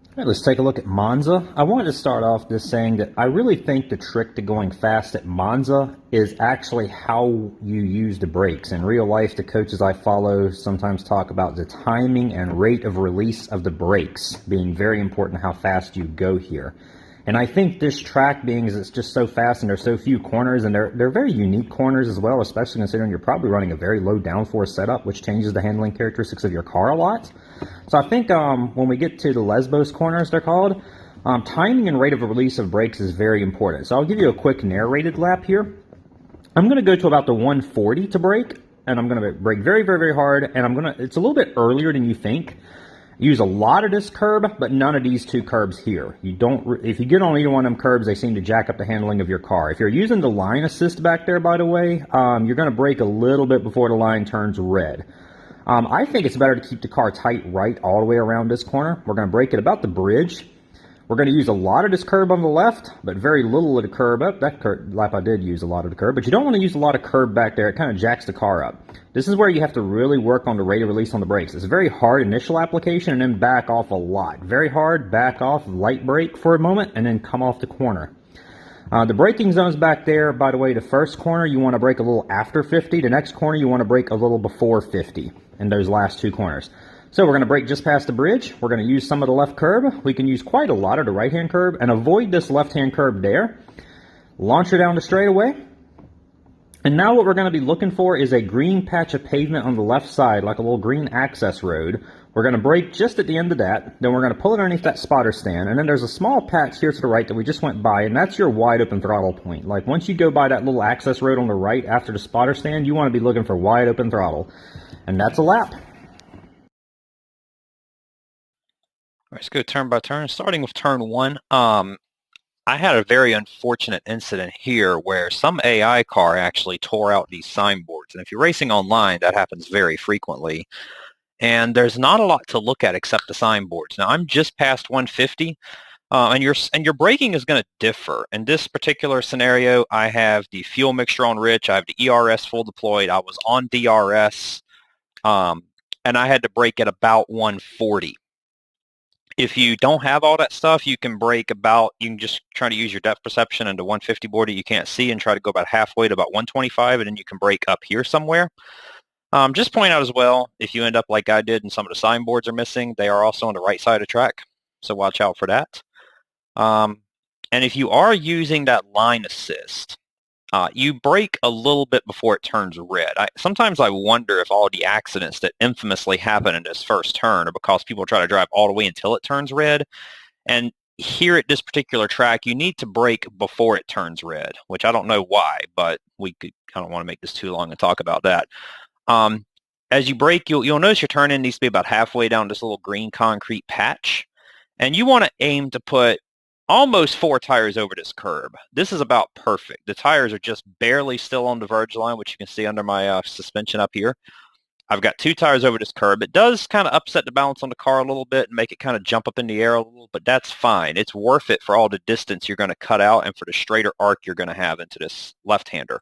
All right, let's take a look at Monza. I wanted to start off just saying that I really think the trick to going fast at Monza is actually how you use the brakes. In real life, the coaches I follow sometimes talk about the timing and rate of release of the brakes being very important how fast you go here. And I think this track, being as it's just so fast and there's so few corners, and they're very unique corners as well, especially considering you're probably running a very low downforce setup, which changes the handling characteristics of your car a lot. So I think when we get to the Lesbos corners, they're called, timing and rate of release of brakes is very important. So I'll give you a quick narrated lap here. I'm going to go to about the 140 to brake, and I'm going to brake very, very, very hard, and it's a little bit earlier than you think. Use a lot of this curb, but none of these two curbs here. If you get on either one of them curbs, they seem to jack up the handling of your car. If you're using the line assist back there, by the way, you're going to brake a little bit before the line turns red. I think it's better to keep the car tight right all the way around this corner. We're going to brake at about the bridge. We're going to use a lot of this curb on the left, but very little of the curb up. That lap I did use a lot of the curb, but you don't want to use a lot of curb back there. It kind of jacks the car up. This is where you have to really work on the rate of release on the brakes. It's a very hard initial application and then back off a lot. Very hard, back off, light brake for a moment, and then come off the corner. The braking zone's back there. By the way, the first corner you want to brake a little after 50. The next corner you want to brake a little before 50 in those last two corners. So we're going to brake just past the bridge. We're going to use some of the left curb. We can use quite a lot of the right-hand curb and avoid this left-hand curb there. Launch her down the straightaway. And now what we're going to be looking for is a green patch of pavement on the left side, like a little green access road. We're going to brake just at the end of that. Then we're going to pull it underneath that spotter stand. And then there's a small patch here to the right that we just went by, and that's your wide open throttle point. Like once you go by that little access road on the right after the spotter stand, you want to be looking for wide open throttle. And that's a lap. All right, let's go turn by turn. Starting with turn one, I had a very unfortunate incident here where some AI car actually tore out these signboards. And if you're racing online, that happens very frequently. And there's not a lot to look at except the signboards. Now, I'm just past 150, and your braking is going to differ. In this particular scenario, I have the fuel mixture on rich. I have the ERS full deployed. I was on DRS, and I had to brake at about 140. If you don't have all that stuff, you can just try to use your depth perception into 150 board that you can't see and try to go about halfway to about 125, and then you can brake up here somewhere. Just point out as well, if you end up like I did and some of the signboards are missing, they are also on the right side of the track, so watch out for that. And if you are using that line assist, you brake a little bit before it turns red. Sometimes I wonder if all the accidents that infamously happen in this first turn are because people try to drive all the way until it turns red. And here at this particular track, you need to brake before it turns red, which I don't know why, but I don't want to make this too long and talk about that. As you brake, you'll notice your turn-in needs to be about halfway down this little green concrete patch. And you want to aim to put almost 4 tires over this curb. This is about perfect. The tires are just barely still on the verge line, which you can see under my suspension up here. I've got 2 tires over this curb. It does kind of upset the balance on the car a little bit and make it kind of jump up in the air a little, but that's fine. It's worth it for all the distance you're going to cut out and for the straighter arc you're going to have into this left-hander.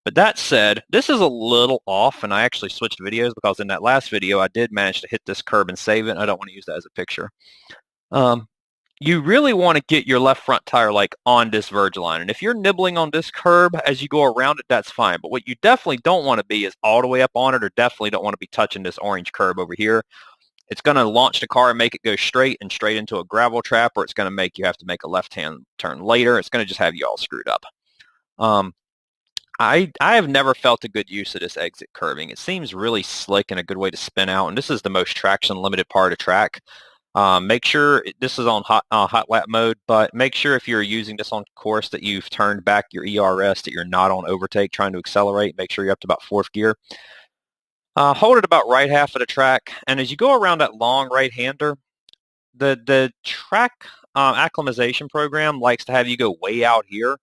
But that said, this is a little off, and I actually switched videos because in that last video I did manage to hit this curb and save it, and I don't want to use that as a picture. You really want to get your left front tire like on this verge line. And if you're nibbling on this curb as you go around it, that's fine. But what you definitely don't want to be is all the way up on it, or definitely don't want to be touching this orange curb over here. It's going to launch the car and make it go straight into a gravel trap, or it's going to make you have to make a left-hand turn later. It's going to just have you all screwed up. I have never felt a good use of this exit curving. It seems really slick and a good way to spin out, and this is the most traction limited part of the track. Make sure this is on hot lap mode, but make sure if you're using this on course that you've turned back your ERS, that you're not on overtake trying to accelerate. Make sure you're up to about 4th gear. Hold it about right half of the track, and as you go around that long right-hander, the track acclimatization program likes to have you go way out here,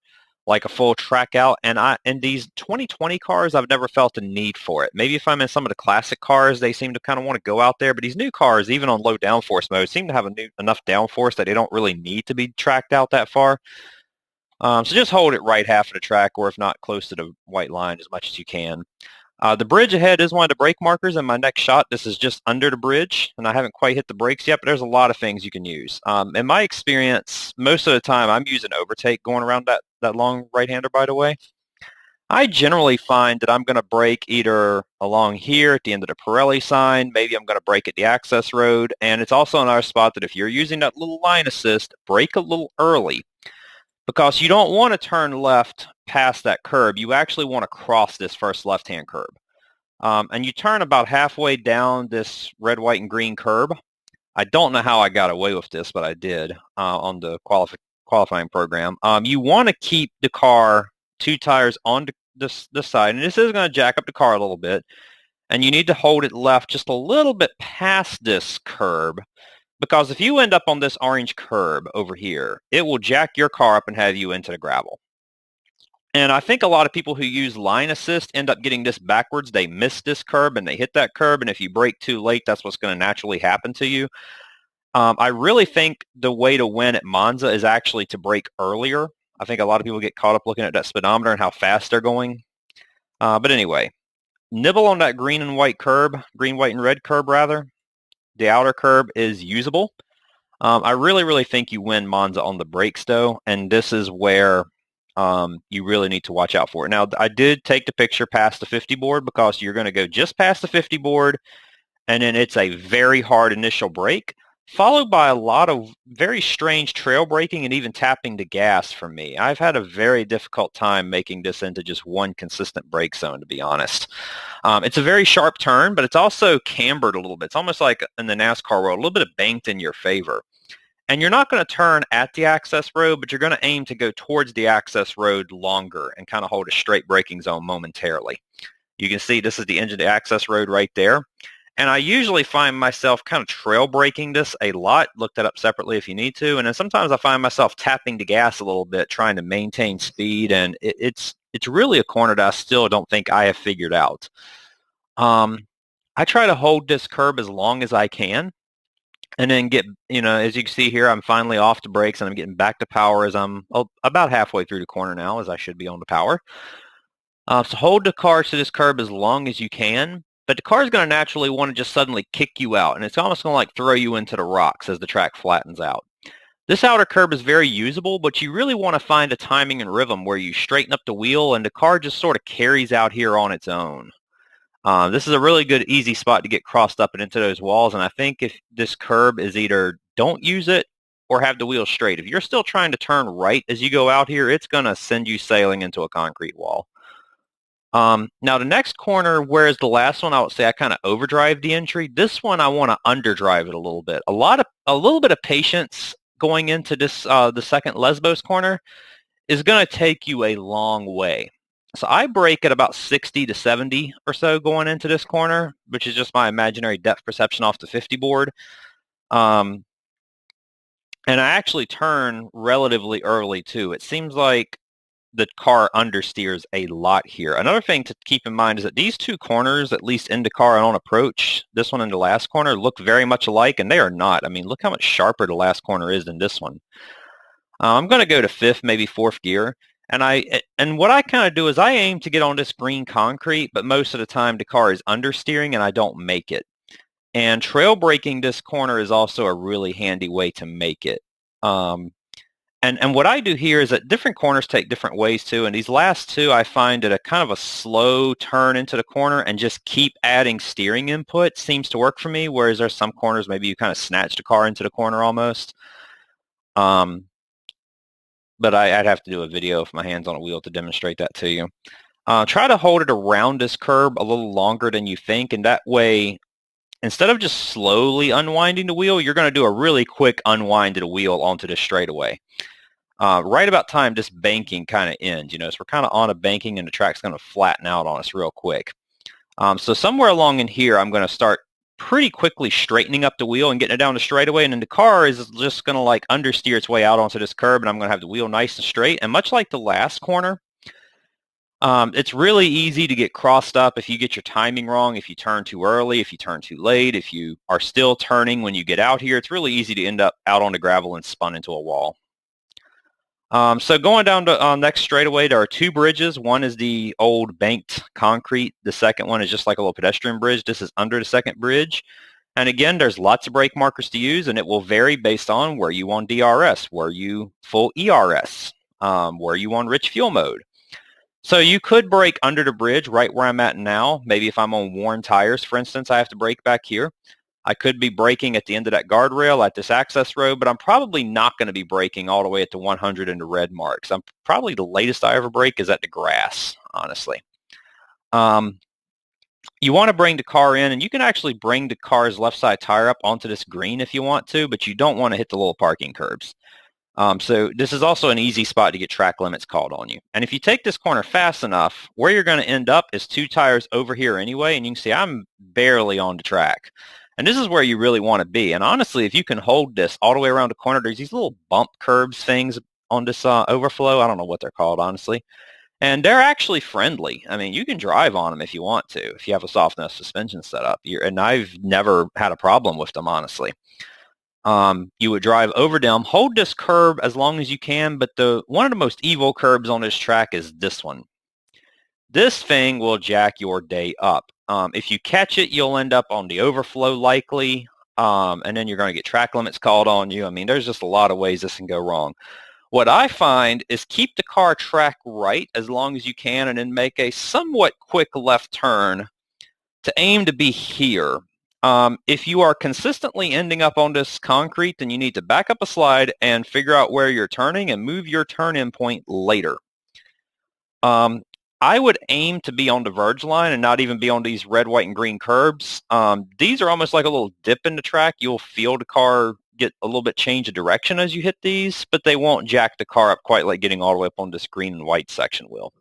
like a full track out, and in these 2020 cars, I've never felt a need for it. Maybe if I'm in some of the classic cars, they seem to kind of want to go out there, but these new cars, even on low downforce mode, seem to have enough downforce that they don't really need to be tracked out that far. So just hold it right half of the track, or if not, close to the white line as much as you can. The bridge ahead is one of the brake markers in my next shot. This is just under the bridge, and I haven't quite hit the brakes yet, but there's a lot of things you can use. In my experience, most of the time I'm using overtake going around that long right-hander, by the way. I generally find that I'm going to brake either along here at the end of the Pirelli sign, maybe I'm going to brake at the access road, and it's also another spot that if you're using that little line assist, brake a little early because you don't want to turn left past that curb. You actually want to cross this first left-hand curb. And you turn about halfway down this red, white, and green curb. I don't know how I got away with this, but I did on the qualifying program. You want to keep the car 2 tires on this side, and this is going to jack up the car a little bit, and you need to hold it left just a little bit past this curb, because if you end up on this orange curb over here, it will jack your car up and have you into the gravel. And I think a lot of people who use line assist end up getting this backwards. They miss this curb and they hit that curb, and if you brake too late, that's what's going to naturally happen to you. I really think the way to win at Monza is actually to brake earlier. I think a lot of people get caught up looking at that speedometer and how fast they're going. But anyway, nibble on that green and white curb, green, white, and red curb rather. The outer curb is usable. I really think you win Monza on the brakes though, and this is where you really need to watch out for it. Now, I did take the picture past the 50 board because you're going to go just past the 50 board, and then it's a very hard initial brake, followed by a lot of very strange trail braking and even tapping the gas for me. I've had a very difficult time making this into just one consistent brake zone, to be honest. It's a very sharp turn, but it's also cambered a little bit. It's almost like in the NASCAR world, a little bit of banked in your favor. And you're not going to turn at the access road, but you're going to aim to go towards the access road longer and kind of hold a straight braking zone momentarily. You can see this is the end of the access road right there. And I usually find myself kind of trail braking this a lot. Look that up separately if you need to. And then sometimes I find myself tapping the gas a little bit, trying to maintain speed. And it's really a corner that I still don't think I have figured out. I try to hold this curb as long as I can. And then get, as you can see here, I'm finally off the brakes and I'm getting back to power as I'm about halfway through the corner now, as I should be on the power. So hold the car to this curb as long as you can, but the car is going to naturally want to just suddenly kick you out, and it's almost going to like throw you into the rocks as the track flattens out. This outer curb is very usable, but you really want to find a timing and rhythm where you straighten up the wheel and the car just sort of carries out here on its own. This is a really good, easy spot to get crossed up and into those walls, and I think if this curb is either don't use it or have the wheel straight. If you're still trying to turn right as you go out here, it's going to send you sailing into a concrete wall. Now the next corner, whereas the last one I would say I kind of overdrive the entry, this one I want to underdrive it a little bit. A little bit of patience going into this the second Lesbos corner is going to take you a long way. So I brake at about 60 to 70 or so going into this corner, which is just my imaginary depth perception off the 50 board. And I actually turn relatively early too. It seems like the car understeers a lot here. Another thing to keep in mind is that these two corners, at least in the car and on approach, this one and the last corner, look very much alike, and they are not. I mean, look how much sharper the last corner is than this one. I'm going to go to fifth, maybe fourth gear. And what I kind of do is I aim to get on this green concrete, but most of the time the car is understeering and I don't make it. And trail braking this corner is also a really handy way to make it. And what I do here is that different corners take different ways too. And these last two, I find that a kind of a slow turn into the corner and just keep adding steering input seems to work for me. Whereas there's some corners, maybe you kind of snatch the car into the corner almost. But I'd have to do a video with my hands on a wheel to demonstrate that to you. Try to hold it around this curb a little longer than you think. And that way, instead of just slowly unwinding the wheel, you're going to do a really quick unwind of the wheel onto this straightaway. Right about time this banking kind of ends, so we're kind of on a banking and the track's going to flatten out on us real quick. So somewhere along in here, I'm going to start pretty quickly straightening up the wheel and getting it down the straightaway, and then the car is just going to like understeer its way out onto this curb, and I'm going to have the wheel nice and straight. And much like the last corner, it's really easy to get crossed up if you get your timing wrong, if you turn too early, if you turn too late, if you are still turning when you get out here. It's really easy to end up out on the gravel and spun into a wall. So going down to next straightaway, there are two bridges. One is the old banked concrete. The second one is just like a little pedestrian bridge. This is under the second bridge. And again, there's lots of brake markers to use, and it will vary based on where you on DRS, where you full ERS, where you on rich fuel mode. So you could brake under the bridge right where I'm at now. Maybe if I'm on worn tires, for instance, I have to brake back here. I could be braking at the end of that guardrail at this access road, but I'm probably not going to be braking all the way at the 100 into red marks. I'm probably the latest I ever brake is at the grass, honestly. You want to bring the car in, and you can actually bring the car's left side tire up onto this green if you want to, but you don't want to hit the little parking curbs. So this is also an easy spot to get track limits called on you. And if you take this corner fast enough, where you're going to end up is two tires over here anyway, and you can see I'm barely on the track. And this is where you really want to be. And honestly, if you can hold this all the way around the corner, there's these little bump curbs things on this overflow. I don't know what they're called, honestly. And they're actually friendly. I mean, you can drive on them if you want to, if you have a soft enough suspension set up. And I've never had a problem with them, honestly. You would drive over them, hold this curb as long as you can, but one of the most evil curbs on this track is this one. This thing will jack your day up. If you catch it, you'll end up on the overflow likely, and then you're going to get track limits called on you. I mean, there's just a lot of ways this can go wrong. What I find is keep the car track right as long as you can, and then make a somewhat quick left turn to aim to be here. If you are consistently ending up on this concrete, then you need to back up a slide and figure out where you're turning and move your turn-in point later. I would aim to be on the verge line and not even be on these red, white, and green curbs. These are almost like a little dip in the track. You'll feel the car get a little bit change of direction as you hit these, but they won't jack the car up quite like getting all the way up on this green and white section will.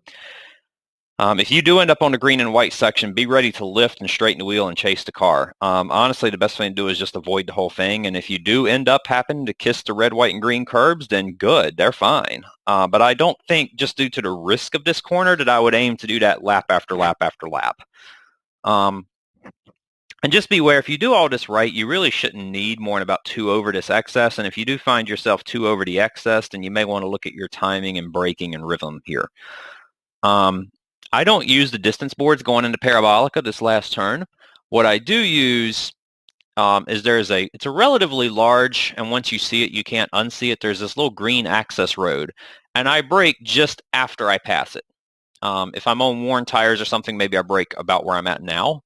If you do end up on the green and white section, be ready to lift and straighten the wheel and chase the car. Honestly, the best thing to do is just avoid the whole thing. And if you do end up happening to kiss the red, white, and green curbs, then good, they're fine. But I don't think, just due to the risk of this corner, that I would aim to do that lap after lap after lap. And just beware, if you do all this right, you really shouldn't need more than about 2 over this excess. And if you do find yourself 2 over the excess, then you may want to look at your timing and braking and rhythm here. I don't use the distance boards going into Parabolica this last turn. What I do use is it's a relatively large, and once you see it, you can't unsee it. There's this little green access road, and I brake just after I pass it. If I'm on worn tires or something, maybe I brake about where I'm at now.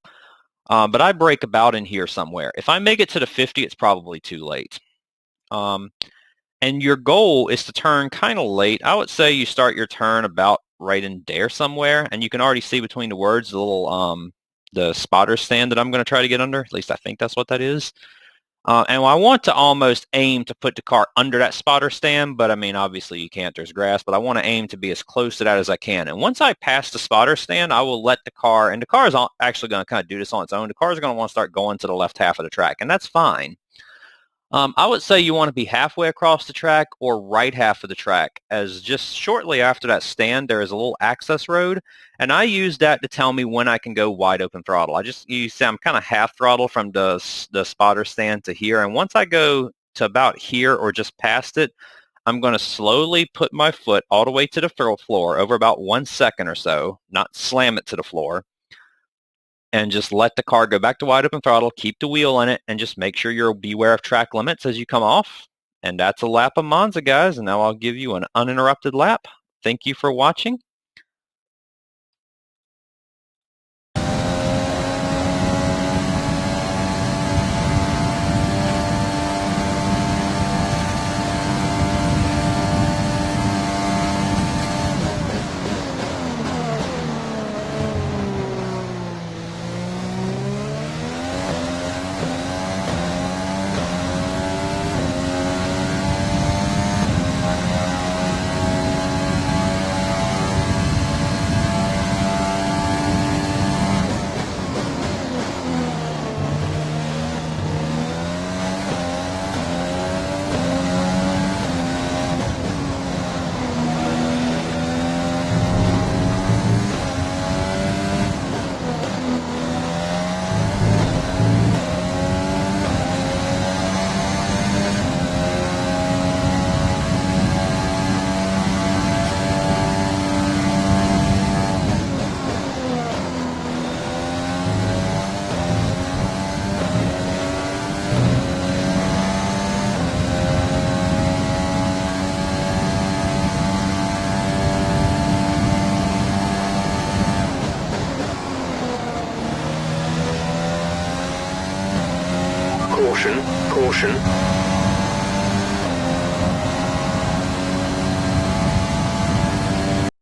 But I brake about in here somewhere. If I make it to the 50, it's probably too late. And your goal is to turn kind of late. I would say you start your turn about right in there somewhere, and you can already see between the words the little the spotter stand that I'm going to try to get under. At least I think that's what that is. And I want to almost aim to put the car under that spotter stand, but I mean, obviously you can't, there's grass, but I want to aim to be as close to that as I can. And once I pass the spotter stand, I will let the car, and the car is actually going to kind of do this on its own. The car is going to want to start going to the left half of the track, and that's fine. I would say you want to be halfway across the track or right half of the track, as just shortly after that stand, there is a little access road, and I use that to tell me when I can go wide open throttle. You see I'm kind of half throttle from the spotter stand to here, and once I go to about here or just past it, I'm going to slowly put my foot all the way to the floor over about 1 second or so, not slam it to the floor, and just let the car go back to wide open throttle, keep the wheel in it, and just make sure you're beware of track limits as you come off. And that's a lap of Monza, guys, and now I'll give you an uninterrupted lap. Thank you for watching. Caution, caution.